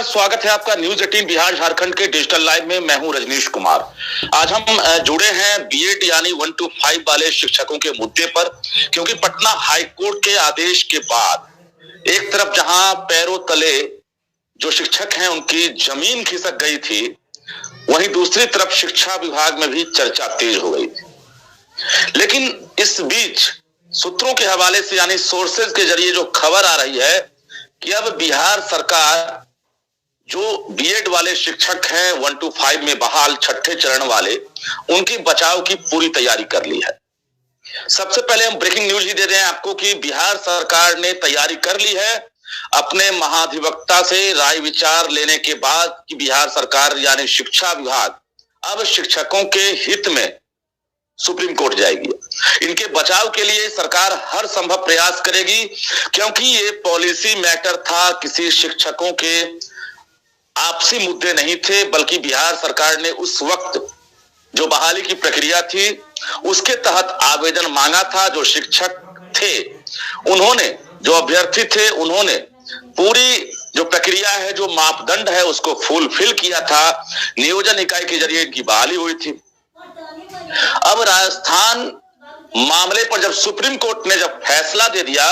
नमस्कार, स्वागत है आपका न्यूज 18 बिहार झारखंड के डिजिटल लाइव में। मैं हूं रजनीश कुमार। आज हम जुड़े हैं बीएड यानी 1 to 5 वाले शिक्षकों के मुद्दे पर, क्योंकि पटना हाई कोर्ट के आदेश के बाद एक तरफ जहां पैरों तले जो शिक्षक हैं उनकी जमीन खिसक गई थी, वहीं दूसरी तरफ शिक्षा विभाग में भी चर्चा तेज हो गई थी। लेकिन इस बीच सूत्रों के हवाले से यानी सोर्सेज के जरिए जो खबर आ रही है कि अब बिहार सरकार जो बीएड वाले शिक्षक हैं 1 to 5 में बहाल छठे चरण वाले, उनकी बचाव की पूरी तैयारी कर ली है। सबसे पहले हम ब्रेकिंग न्यूज ही दे रहे हैं आपको कि बिहार सरकार ने तैयारी कर ली है अपने महाधिवक्ता से राय विचार लेने के बाद कि बिहार सरकार यानी शिक्षा विभाग अब शिक्षकों के हित में सुप्रीम कोर्ट जाएगी। इनके बचाव के लिए सरकार हर संभव प्रयास करेगी, क्योंकि ये पॉलिसी मैटर था, किसी शिक्षकों के आपसी मुद्दे नहीं थे, बल्कि बिहार सरकार ने उस वक्त जो बहाली की प्रक्रिया थी उसके तहत आवेदन मांगा था। जो शिक्षक थे उन्होंने, जो अभ्यर्थी थे उन्होंने पूरी जो प्रक्रिया है, जो मापदंड है उसको फुलफिल किया था। नियोजन इकाई के जरिए इनकी बहाली हुई थी। अब राजस्थान मामले पर जब सुप्रीम कोर्ट ने जब फैसला दे दिया,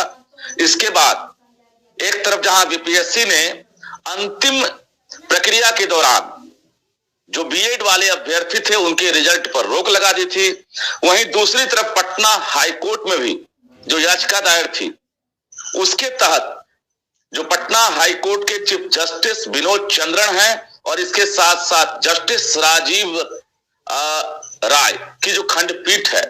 इसके बाद एक तरफ जहां बीपीएससी ने अंतिम प्रक्रिया के दौरान जो बीएड वाले अभ्यर्थी थे उनके रिजल्ट पर रोक लगा दी थी, वहीं दूसरी तरफ पटना हाई कोर्ट में भी जो याचिका दायर थी उसके तहत जो पटना हाई कोर्ट के चीफ जस्टिस विनोद चंद्रन हैं और इसके साथ साथ जस्टिस राजीव राय की जो खंडपीठ है,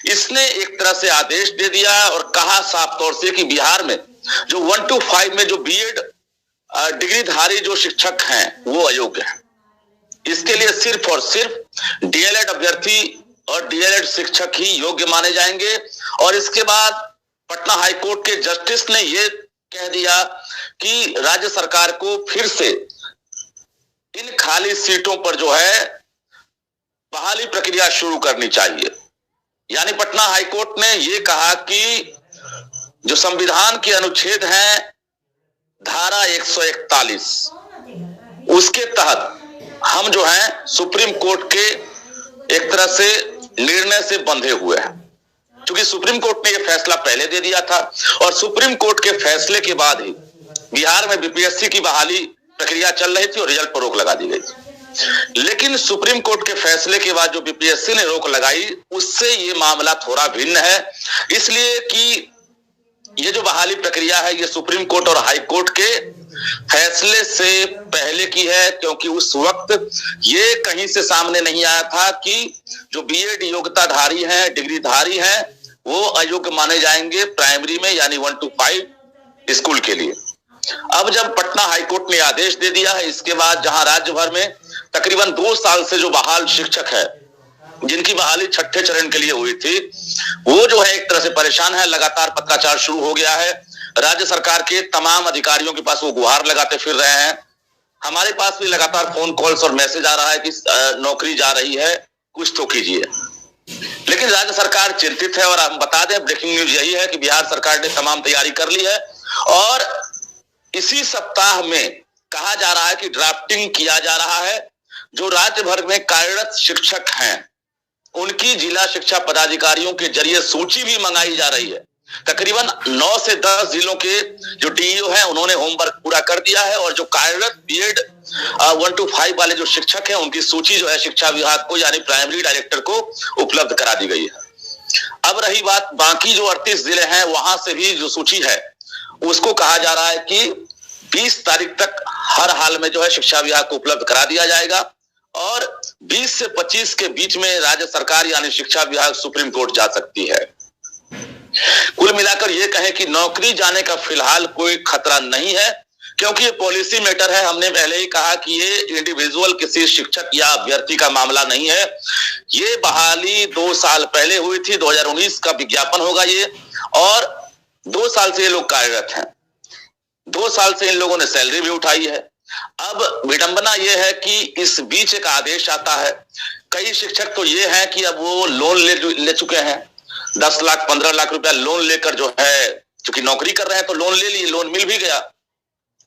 इसने एक तरह से आदेश दे दिया और कहा साफ तौर से कि बिहार में जो 1 to 5 में जो बीएड डिग्रीधारी जो शिक्षक हैं वो अयोग्य हैं। इसके लिए सिर्फ और सिर्फ डीएलएड अभ्यर्थी और डीएलएड शिक्षक ही योग्य माने जाएंगे। और इसके बाद पटना हाई कोर्ट के जस्टिस ने ये कह दिया कि राज्य सरकार को फिर से इन खाली सीटों पर जो है बहाली प्रक्रिया शुरू करनी चाहिए। यानी पटना हाई कोर्ट ने यह कहा कि जो संविधान के अनुच्छेद हैं धारा 141 उसके तहत हम जो हैं सुप्रीम कोर्ट के एक तरह से निर्णय से बंधे हुए हैं, क्योंकि सुप्रीम कोर्ट ने यह फैसला पहले दे दिया था और सुप्रीम कोर्ट के फैसले के बाद ही बिहार में बीपीएससी की बहाली प्रक्रिया चल रही थी और रिजल्ट पर रोक लगा दी गई थी। लेकिन सुप्रीम कोर्ट के फैसले के बाद जो बीपीएससी ने रोक लगाई उससे ये मामला थोड़ा भिन्न है, इसलिए कि ये जो बहाली प्रक्रिया है ये सुप्रीम कोर्ट और हाई कोर्ट के फैसले से पहले की है, क्योंकि उस वक्त ये कहीं से सामने नहीं आया था कि जो बीएड योग्यताधारी हैं, डिग्रीधारी हैं, वो अयोग्य माने जाएंगे प्राइमरी में यानी 1 to 5 स्कूल के लिए। अब जब पटना हाई कोर्ट ने आदेश दे दिया है, इसके बाद जहां राज्य भर में तकरीबन 2 साल से जो बहाल शिक्षक है जिनकी बहाली छठे चरण के लिए हुई थी, वो जो है एक तरह से परेशान है। लगातार पत्राचार शुरू हो गया है। राज्य सरकार के तमाम अधिकारियों के पास वो गुहार लगाते फिर रहे हैं। हमारे पास भी लगातार फोन कॉल्स और मैसेज आ रहा है कि नौकरी जा रही है, कुछ तो कीजिए। लेकिन राज्य सरकार चिंतित है और हम बता दें, ब्रेकिंग न्यूज यही है कि बिहार सरकार ने तमाम तैयारी कर ली है और इसी सप्ताह में कहा जा रहा है कि ड्राफ्टिंग किया जा रहा है। जो राज्य भर में कार्यरत शिक्षक हैं उनकी जिला शिक्षा पदाधिकारियों के जरिए सूची भी मंगाई जा रही है। तकरीबन 9 से 10 जिलों के जो डीईओ हैं उन्होंने होमवर्क पूरा कर दिया है और जो कार्यरत बीएड 1 to 5 वाले जो शिक्षक हैं उनकी सूची जो है शिक्षा विभाग को यानी प्राइमरी डायरेक्टर को उपलब्ध करा दी गई है। अब रही बात बाकी जो 38 जिले हैं, वहां से भी जो सूची है उसको कहा जा रहा है कि 20 तारीख तक हर हाल में जो है शिक्षा विभाग को उपलब्ध करा दिया जाएगा और 20 से 25 के बीच में राज्य सरकार यानी शिक्षा विभाग सुप्रीम कोर्ट जा सकती है। कुल मिलाकर ये कहें कि नौकरी जाने का फिलहाल कोई खतरा नहीं है, क्योंकि ये पॉलिसी मैटर है। हमने पहले ही कहा कि ये इंडिविजुअल किसी शिक्षक या अभ्यर्थी का मामला नहीं है। ये बहाली 2 साल पहले हुई थी, 2019 का विज्ञापन होगा ये, और 2 साल से ये लोग कार्यरत हैं। 2 साल से इन लोगों ने सैलरी भी उठाई है। अब विडंबना यह है कि इस बीच एक आदेश आता है। कई शिक्षक तो ये हैं कि अब वो लोन ले चुके हैं, 10 लाख 15 लाख रुपया लोन लेकर जो है, क्योंकि नौकरी कर रहे हैं तो लोन ले लिए, लोन मिल भी गया।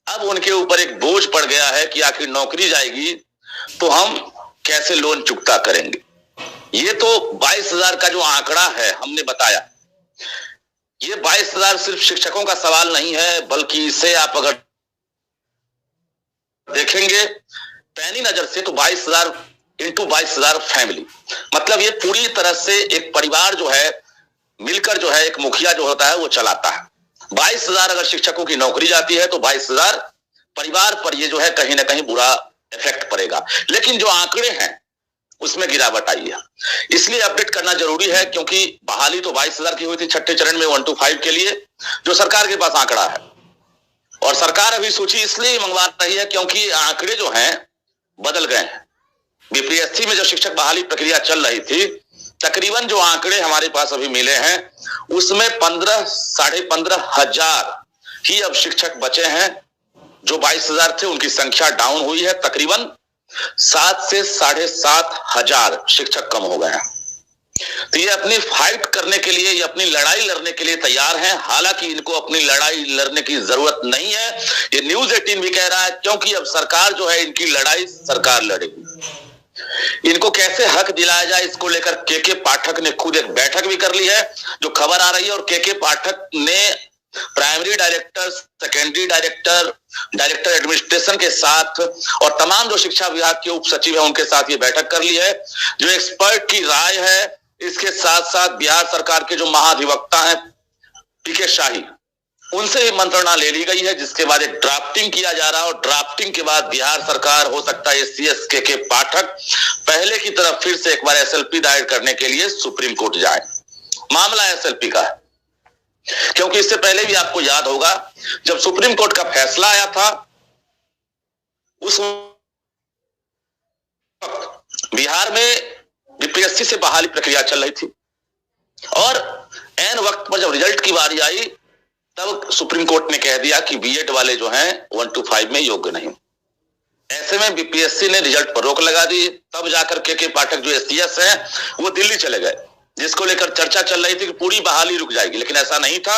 अब उनके ऊपर एक बोझ पड़ गया है है कि आखिर नौकरी जाएगी तो हम कैसे लोन चुकता करेंगे। ये तो 22,000 का जो आंकड़ा है हमने बताया, ये 22,000 सिर्फ शिक्षकों का सवाल नहीं है, बल्कि इसे आप अगर देखेंगे पैनी नजर से तो 22,000 इंटू 22,000 फैमिली, मतलब ये पूरी तरह से एक परिवार जो है मिलकर जो है एक मुखिया जो होता है वो चलाता है। 22,000 अगर शिक्षकों की नौकरी जाती है तो 22,000 परिवार पर ये जो है कहीं ना कहीं बुरा इफेक्ट पड़ेगा। लेकिन जो आंकड़े हैं उसमें गिरावट आई है, इसलिए अपडेट करना जरूरी है, क्योंकि बहाली तो 22,000 की हुई थी छठे चरण में 1 to 5 के लिए, जो सरकार के पास आंकड़ा है। और सरकार अभी सूची इसलिए मंगवा रही है क्योंकि आंकड़े जो हैं बदल गए हैं। बीपीएससी में जो शिक्षक बहाली प्रक्रिया चल रही थी, तकरीबन जो आंकड़े हमारे पास अभी मिले हैं उसमें 15-15.5 हजार ही अब शिक्षक बचे हैं। जो 22,000 थे उनकी संख्या डाउन हुई है, तकरीबन 7 से 7.5 हजार शिक्षक कम हो गए हैं। तो ये अपनी फाइट करने के लिए, ये अपनी लड़ाई लड़ने के लिए तैयार हैं। हालांकि इनको अपनी लड़ाई लड़ने की जरूरत नहीं है, ये न्यूज़ 18 भी कह रहा है, क्योंकि अब सरकार जो है इनकी लड़ाई सरकार लड़ेगी। इनको कैसे हक दिलाया जाए इसको लेकर के पाठक ने खुद एक बैठक भी कर ली है, जो खबर आ रही है। और के पाठक ने primary director, secondary director, director administration के साथ और तमाम जो शिक्षा विभाग के उप सचिव है उनके साथ ये बैठक कर ली है। जो एक्सपर्ट की राय है, इसके साथ साथ बिहार सरकार के जो महाधिवक्ता हैं पीके शाही, उनसे भी मंत्रणा ले ली गई है, जिसके बाद एक ड्राफ्टिंग किया जा रहा है। और ड्राफ्टिंग के बाद बिहार सरकार, हो सकता है एससीएस के पाठक पहले की तरफ फिर से एक बार एसएलपी दायर करने के लिए सुप्रीम कोर्ट जाए। मामला एसएलपी का है, क्योंकि इससे पहले भी आपको याद होगा जब सुप्रीम कोर्ट का फैसला आया था, उस वक्त बिहार में बीपीएससी से बहाली प्रक्रिया चल रही थी और एन वक्त पर जब रिजल्ट की बारी आई तब सुप्रीम कोर्ट ने कह दिया कि बीएड वाले जो हैं 1 to 5 में योग्य नहीं। ऐसे में बीपीएससी ने रिजल्ट पर रोक लगा दी। तब जाकर के पाठक जो एससीएस हैं वो दिल्ली चले गए, जिसको लेकर चर्चा चल रही थी कि पूरी बहाली रुक जाएगी, लेकिन ऐसा नहीं था।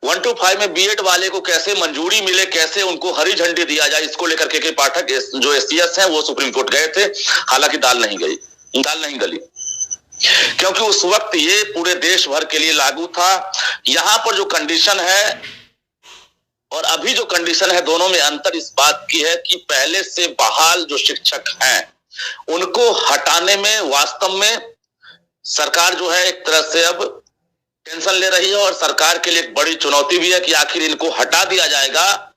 1 to 5 में बीएड वाले को कैसे मंजूरी मिले, कैसे उनको हरी झंडी दिया जाए, इसको लेकर के पाठक जो एससीएस हैं वो सुप्रीम कोर्ट गए थे। हालांकि दाल नहीं गली, क्योंकि उस वक्त ये पूरे देश भर के लिए लागू था। यहां पर जो कंडीशन है और अभी जो कंडीशन है, दोनों में अंतर इस बात की है कि पहले से बहाल जो शिक्षक हैं उनको हटाने में वास्तव में सरकार जो है एक तरह से अब टेंशन ले रही है। और सरकार के लिए एक बड़ी चुनौती भी है कि आखिर इनको हटा दिया जाएगा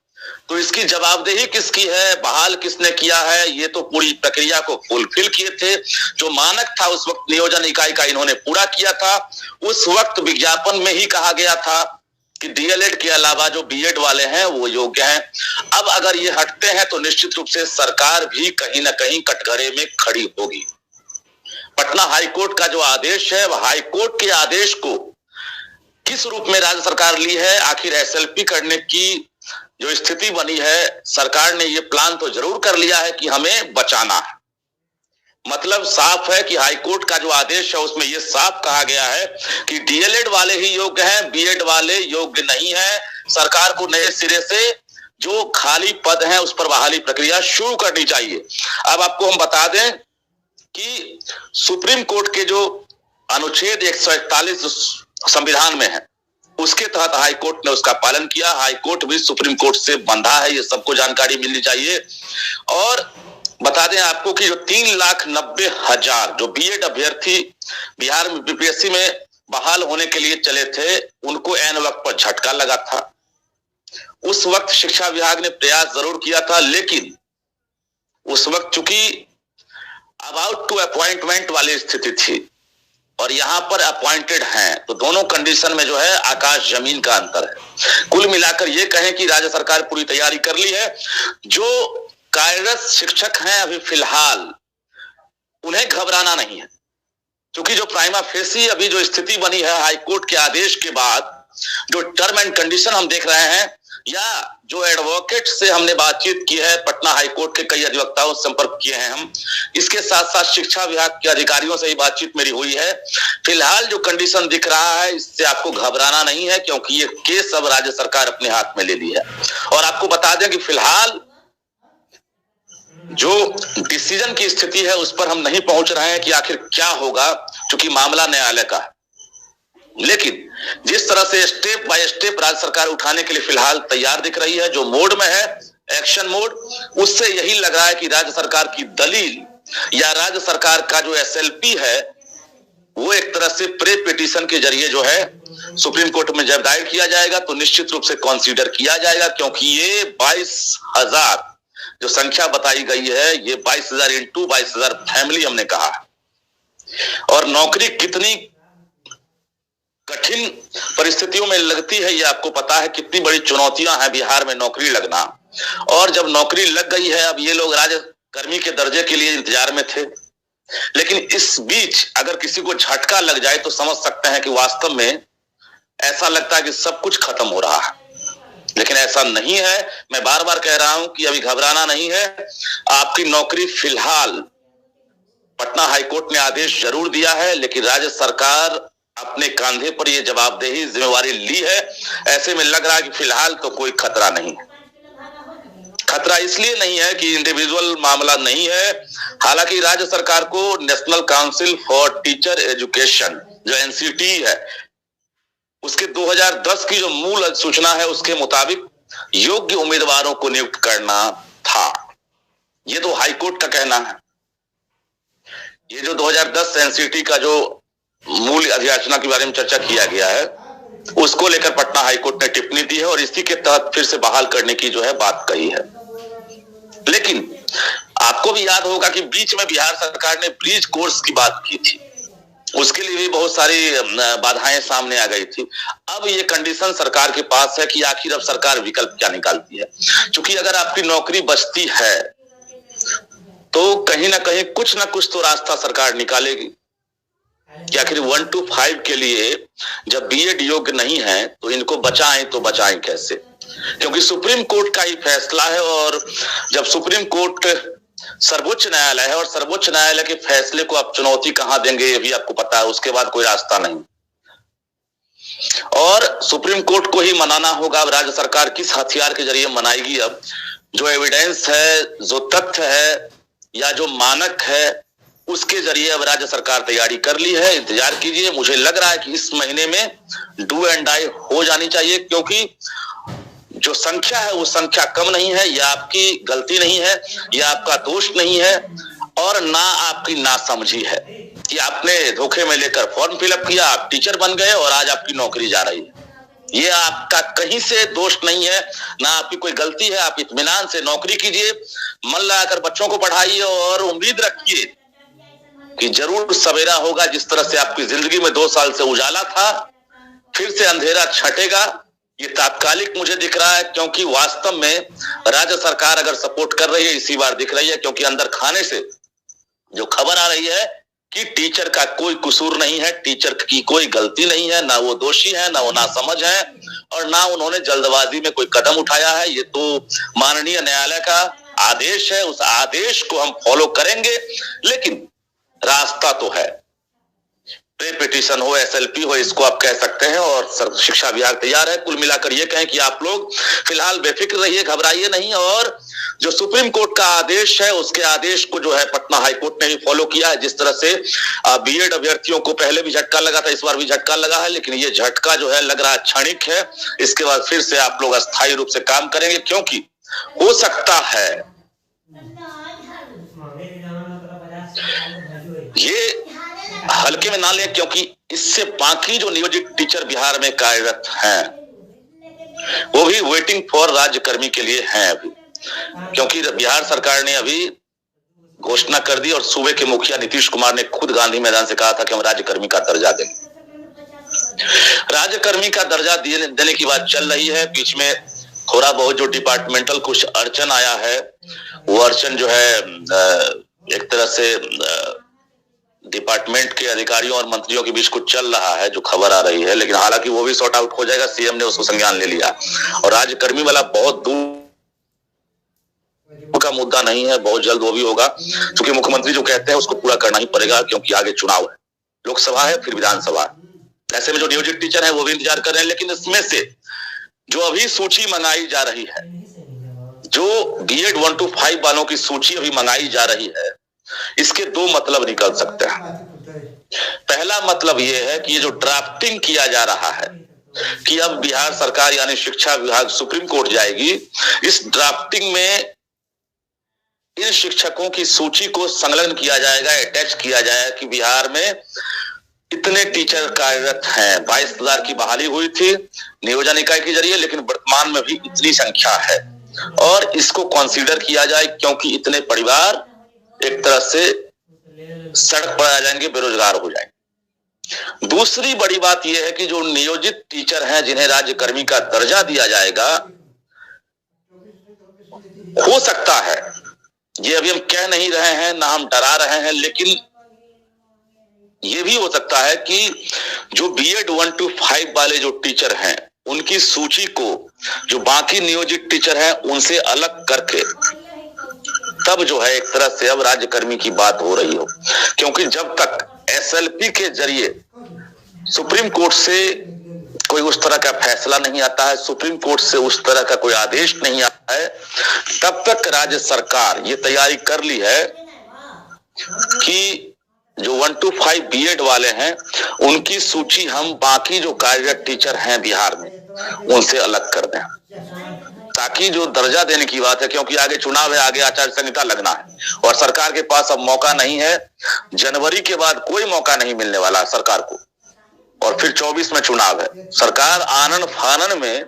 तो इसकी जवाबदेही किसकी है, बहाल किसने किया है। ये तो पूरी प्रक्रिया को फुलफिल किए थे, जो मानक था उस वक्त नियोजन इकाई का इन्होंने पूरा किया था। उस वक्त विज्ञापन में ही कहा गया था कि डीएलएड के अलावा जो बीएड वाले हैं वो योग्य हैं। अब अगर ये हटते हैं तो निश्चित रूप से सरकार भी कहीं ना कहीं कटघरे में खड़ी होगी। पटना हाईकोर्ट का जो आदेश है, वह हाईकोर्ट के आदेश को किस रूप में राज्य सरकार ली है, आखिर एसएलपी करने की जो स्थिति बनी है, सरकार ने ये प्लान तो जरूर कर लिया है कि हमें बचाना है। मतलब साफ है कि हाईकोर्ट का जो आदेश है उसमें यह साफ कहा गया है कि डीएलएड वाले ही योग्य हैं, बीएड वाले योग्य नहीं है। सरकार को नए सिरे से जो खाली पद हैं उस पर बहाली प्रक्रिया शुरू करनी चाहिए। अब आपको हम बता दें कि सुप्रीम कोर्ट के जो अनुच्छेद 141 संविधान में है, उसके तहत हाईकोर्ट ने उसका पालन किया। हाईकोर्ट भी सुप्रीम कोर्ट से बंधा है, ये सबको जानकारी मिलनी चाहिए। और बता दें आपको कि जो 3,90,000 जो बीएड अभ्यर्थी बिहार में बीपीएससी में बहाल होने के लिए चले थे, उनको एन वक्त पर झटका लगा था। उस वक्त शिक्षा विभाग ने प्रयास जरूर किया था, लेकिन उस वक्त चूंकि अबाउट टू अपॉइंटमेंट वाली स्थिति थी और यहां पर अपॉइंटेड हैं, तो दोनों कंडीशन में जो है आकाश जमीन का अंतर है। कुल मिलाकर ये कहें कि राज्य सरकार पूरी तैयारी कर ली है। जो कार्यरत शिक्षक हैं अभी फिलहाल उन्हें घबराना नहीं है, क्योंकि जो प्राइमा फेसी अभी जो स्थिति बनी है हाईकोर्ट के आदेश के बाद, जो टर्म एंड कंडीशन हम देख रहे हैं, या जो एडवोकेट से हमने बातचीत की है, पटना हाईकोर्ट के कई अधिवक्ताओं से संपर्क किए हैं हम, इसके साथ साथ शिक्षा विभाग के अधिकारियों से ही बातचीत मेरी हुई है। फिलहाल जो कंडीशन दिख रहा है इससे आपको घबराना नहीं है, क्योंकि ये केस अब राज्य सरकार अपने हाथ में ले ली है। और आपको बता दें कि फिलहाल जो डिसीजन की स्थिति है उस पर हम नहीं पहुंच रहे हैं कि आखिर क्या होगा, क्योंकि मामला न्यायालय का है। लेकिन जिस तरह से स्टेप बाय स्टेप राज्य सरकार उठाने के लिए फिलहाल तैयार दिख रही है, जो मोड में है, एक्शन मोड, उससे यही लग रहा है कि राज्य सरकार की दलील या राज्य सरकार का जो एसएलपी है वो एक तरह से प्रे पिटीशन के जरिए जो है सुप्रीम कोर्ट में जब दायर किया जाएगा तो निश्चित रूप से कंसीडर किया जाएगा, क्योंकि ये 22,000 जो संख्या बताई गई है, ये 22,000 इंटू 22,000 फैमिली हमने कहा। और नौकरी कितनी कठिन परिस्थितियों में लगती है ये आपको पता है, कितनी बड़ी चुनौतियां हैं बिहार में नौकरी लगना। और जब नौकरी लग गई है, अब ये लोग राज्यकर्मी के दर्जे के लिए इंतजार में थे, लेकिन इस बीच अगर किसी को झटका लग जाए तो समझ सकते हैं कि वास्तव में ऐसा लगता है कि सब कुछ खत्म हो रहा है, लेकिन ऐसा नहीं है। मैं बार बार कह रहा हूं कि अभी घबराना नहीं है। आपकी नौकरी फिलहाल, पटना हाईकोर्ट ने आदेश जरूर दिया है, लेकिन राज्य सरकार अपने कांधे पर यह जवाबदेही जिम्मेवारी ली है। ऐसे में लग रहा है कि फिलहाल तो कोई खतरा नहीं है। खतरा इसलिए नहीं है कि इंडिविजुअल मामला नहीं है, हालांकि राज्य सरकार को national council for teacher education जो एनसीटी है, उसके 2010 की जो मूल सूचना है उसके मुताबिक योग्य उम्मीदवारों को नियुक्त करना था। ये तो हाईकोर्ट का कहना है। ये जो 2010 एनसीटी का जो मूल अधियाचना के बारे में चर्चा किया गया है, उसको लेकर पटना हाईकोर्ट ने टिप्पणी दी है और इसी के तहत फिर से बहाल करने की जो है बात कही है। लेकिन आपको भी याद होगा कि बीच में बिहार सरकार ने ब्रिज कोर्स की बात की थी, उसके लिए भी बहुत सारी बाधाएं सामने आ गई थी। अब ये कंडीशन सरकार के पास है कि आखिर अब सरकार विकल्प क्या निकालती है, क्योंकि अगर आपकी नौकरी बचती है तो कहीं ना कहीं कुछ ना कुछ तो रास्ता सरकार निकालेगी कि आखिर 1 to 5 के लिए जब बीएड योग्य नहीं है तो इनको बचाएं तो बचाएं कैसे, क्योंकि सुप्रीम कोर्ट का ही फैसला है। और जब सुप्रीम कोर्ट सर्वोच्च न्यायालय है और सर्वोच्च न्यायालय के फैसले को आप चुनौती कहां देंगे ये भी आपको पता है, उसके बाद कोई रास्ता नहीं। और सुप्रीम कोर्ट को ही मनाना होगा। अब राज्य सरकार किस हथियार के जरिए मनाएगी, अब जो एविडेंस है, जो तथ्य है या जो मानक है, उसके जरिए अब राज्य सरकार तैयारी कर ली है। इंतजार कीजिए, मुझे लग रहा है कि इस महीने में डू एंड डाई हो जानी चाहिए, क्योंकि जो संख्या है वो संख्या कम नहीं है। यह आपकी गलती नहीं है, यह आपका दोष नहीं है, और ना आपकी नासमझी है कि आपने धोखे में लेकर फॉर्म फिलअप किया, आप टीचर बन गए और आज आपकी नौकरी जा रही है। ये आपका कहीं से दोष नहीं है, ना आपकी कोई गलती है। आप इत्मीनान से नौकरी कीजिए, मन लगाकर बच्चों को पढ़ाइए और उम्मीद रखिए कि जरूर सवेरा होगा। जिस तरह से आपकी जिंदगी में 2 साल से उजाला था, फिर से अंधेरा छटेगा। ये तात्कालिक मुझे दिख रहा है, क्योंकि वास्तव में राज्य सरकार अगर सपोर्ट कर रही है, इसी बार दिख रही है, क्योंकि अंदर खाने से जो खबर आ रही है कि टीचर का कोई कसूर नहीं है, टीचर की कोई गलती नहीं है, ना वो दोषी है, ना वो नासमझ है, और ना उन्होंने जल्दबाजी में कोई कदम उठाया है। ये तो माननीय न्यायालय का आदेश है, उस आदेश को हम फॉलो करेंगे। लेकिन रास्ता तो है, प्रे पिटीशन हो, एसएलपी हो, इसको आप कह सकते हैं, और शिक्षा विभाग तैयार है। कुल मिलाकर ये कहें कि आप लोग फिलहाल बेफिक्र रहिए, घबराइए नहीं। और जो सुप्रीम कोर्ट का आदेश है, उसके आदेश को जो है पटना हाईकोर्ट ने भी फॉलो किया है। जिस तरह से बीएड अभ्यर्थियों को पहले भी झटका लगा था, इस बार भी झटका लगा है, लेकिन ये झटका जो है लग रहा है क्षणिक है। इसके बाद फिर से आप लोग अस्थायी रूप से काम करेंगे, क्योंकि हो सकता है ये हल्के में ना लें, क्योंकि इससे बाकी जो नियोजित टीचर बिहार में कार्यरत हैं वो भी वेटिंग फॉर राज्यकर्मी के लिए हैं अभी, क्योंकि बिहार सरकार ने अभी घोषणा कर दी और सूबे के मुखिया नीतीश कुमार ने खुद गांधी मैदान से कहा था कि हम राज्यकर्मी का दर्जा देंगे। राज्यकर्मी का दर्जा देने की बात चल रही है। बीच में थोड़ा बहुत जो डिपार्टमेंटल कुछ अड़चन आया है, वो अड़चन जो है एक तरह से डिपार्टमेंट के अधिकारियों और मंत्रियों के बीच कुछ चल रहा है, जो खबर आ रही है, लेकिन हालांकि वो भी सॉर्ट आउट हो जाएगा। सीएम ने उसको संज्ञान ले लिया, और राज्यकर्मी वाला बहुत दूर का मुद्दा नहीं है, बहुत जल्द वो भी होगा, क्योंकि मुख्यमंत्री जो कहते हैं उसको पूरा करना ही पड़ेगा, क्योंकि आगे चुनाव है, लोकसभा है, फिर विधानसभा है। ऐसे में जो नियोजित टीचर है वो भी इंतजार कर रहे हैं। लेकिन इसमें से जो अभी सूची मंगाई जा रही है, जो बीएड 1 to 5 वालों की सूची अभी मंगाई जा रही है, इसके दो मतलब निकल सकते हैं। पहला मतलब यह है कि ये जो ड्राफ्टिंग किया जा रहा है कि अब बिहार सरकार यानी शिक्षा विभाग सुप्रीम कोर्ट जाएगी, इस ड्राफ्टिंग में इन शिक्षकों की सूची को संलग्न किया जाएगा, अटैच किया जाएगा कि बिहार में इतने टीचर कार्यरत हैं। 22,000 की बहाली हुई थी नियोजन इकाई के जरिए, लेकिन वर्तमान में भी इतनी संख्या है और इसको कंसीडर किया जाए, क्योंकि इतने परिवार एक तरह से सड़क पर आ जाएंगे, बेरोजगार हो जाएंगे। दूसरी बड़ी बात यह है कि जो नियोजित टीचर हैं जिन्हें राज्यकर्मी का दर्जा दिया जाएगा, हो सकता है, ये अभी हम कह नहीं रहे हैं, ना हम डरा रहे हैं, लेकिन ये भी हो सकता है कि जो बीएड 1 to 5 वाले जो टीचर हैं उनकी सूची को जो बाकी नियोजित टीचर हैं उनसे अलग करके तब जो है एक तरह से अब राज्यकर्मी की बात हो रही हो, क्योंकि जब तक एसएलपी के जरिए सुप्रीम कोर्ट से कोई उस तरह का फैसला नहीं आता है, सुप्रीम कोर्ट से उस तरह का कोई आदेश नहीं आता है, तब तक राज्य सरकार ये तैयारी कर ली है कि जो 1 to 5 बीएड वाले हैं उनकी सूची हम बाकी जो कार्यरत टीचर हैं बिहार में उनसे अलग कर दें, ताकि जो दर्जा देने की बात है, क्योंकि आगे चुनाव है, आगे आचार संहिता लगना है और सरकार के पास अब मौका नहीं है। जनवरी के बाद कोई मौका नहीं मिलने वाला सरकार को और फिर 24 में चुनाव है। सरकार आनन फानन में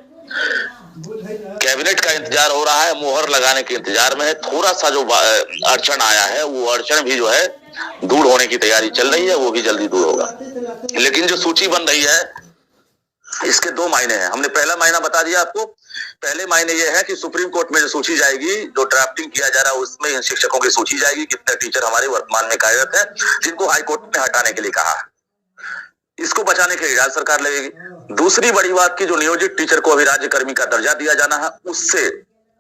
कैबिनेट का इंतजार हो रहा है, मोहर लगाने के इंतजार में है। थोड़ा सा जो अड़चन आया है वो अड़चन भी जो है दूर होने की तैयारी चल रही है, वो भी जल्दी दूर होगा। लेकिन जो सूची बन रही है इसके दो मायने हैं। हमने पहला मायना बता दिया आपको। पहले मायने ये है कि सुप्रीम कोर्ट में जो सूची जाएगी, जो ड्राफ्टिंग किया जा रहा है उसमें इन शिक्षकों की सूची जाएगी, कितने टीचर हमारे वर्तमान में कार्यरत हैं जिनको हाईकोर्ट ने हटाने के लिए कहा है। इसको बचाने के लिए राज्य सरकार लगेगी। दूसरी बड़ी बात की जो नियोजित टीचर को अभी राज्यकर्मी का दर्जा दिया जाना है, उससे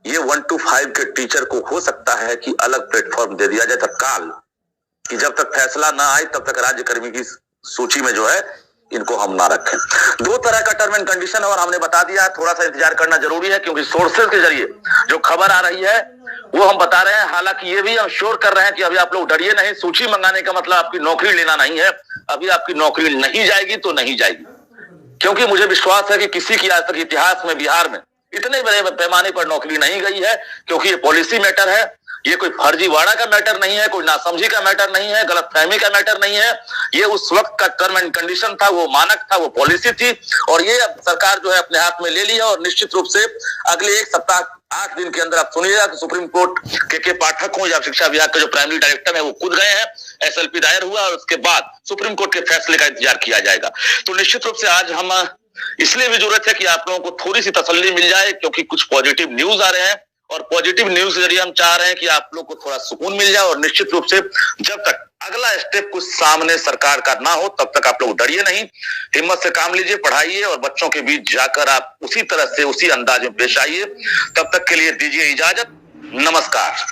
ये 1 to 5 के टीचर को हो सकता है कि अलग प्लेटफॉर्म दे दिया जाए तत्काल, कि जब तक फैसला ना आए तब तक राज्यकर्मी की सूची में जो है इनको हम ना रखें। दो तरह का टर्म एंड कंडीशन और हमने बता दिया है, थोड़ा सा इंतजार करना जरूरी है, क्योंकि सोर्सेज के जरिए जो खबर आ रही है वो हम बता रहे हैं। हालांकि ये भी हम श्योर कर रहे हैं कि अभी आप लोग डरिए नहीं, सूची मंगाने का मतलब आपकी नौकरी लेना नहीं है। अभी आपकी नौकरी नहीं जाएगी तो नहीं जाएगी, क्योंकि मुझे विश्वास है कि किसी की आज तक इतिहास में बिहार में इतने बड़े पैमाने पर नौकरी नहीं गई है, क्योंकि ये पॉलिसी मैटर है, ये कोई फर्जीवाड़ा का मैटर नहीं है, कोई नासमझी का मैटर नहीं है, गलतफहमी का मैटर नहीं है। ये उस वक्त का टर्म एंड कंडीशन था, वो मानक था, वो पॉलिसी थी और ये अब सरकार जो है अपने हाथ में ले लिया और निश्चित रूप से अगले 1 सप्ताह 8 दिन के अंदर आप सुनिएगा कि सुप्रीम कोर्ट के पाठक हो या शिक्षा विभाग का जो प्राइमरी डायरेक्टर है वो कूद गए हैं, एसएलपी दायर हुआ और उसके बाद सुप्रीम कोर्ट के फैसले का इंतजार किया जाएगा। तो निश्चित रूप से आज हम इसलिए भी जरूरत है कि आप लोगों को थोड़ी सी तसल्ली मिल जाए, क्योंकि कुछ पॉजिटिव न्यूज आ रहे हैं और पॉजिटिव न्यूज के जरिए हम चाह रहे हैं कि आप लोग को थोड़ा सुकून मिल जाए। और निश्चित रूप से जब तक अगला स्टेप कुछ सामने सरकार का ना हो तब तक आप लोग डरिए नहीं, हिम्मत से काम लीजिए, पढ़ाइए और बच्चों के बीच जाकर आप उसी तरह से उसी अंदाज में पेश आइए। तब तक के लिए दीजिए इजाजत, नमस्कार।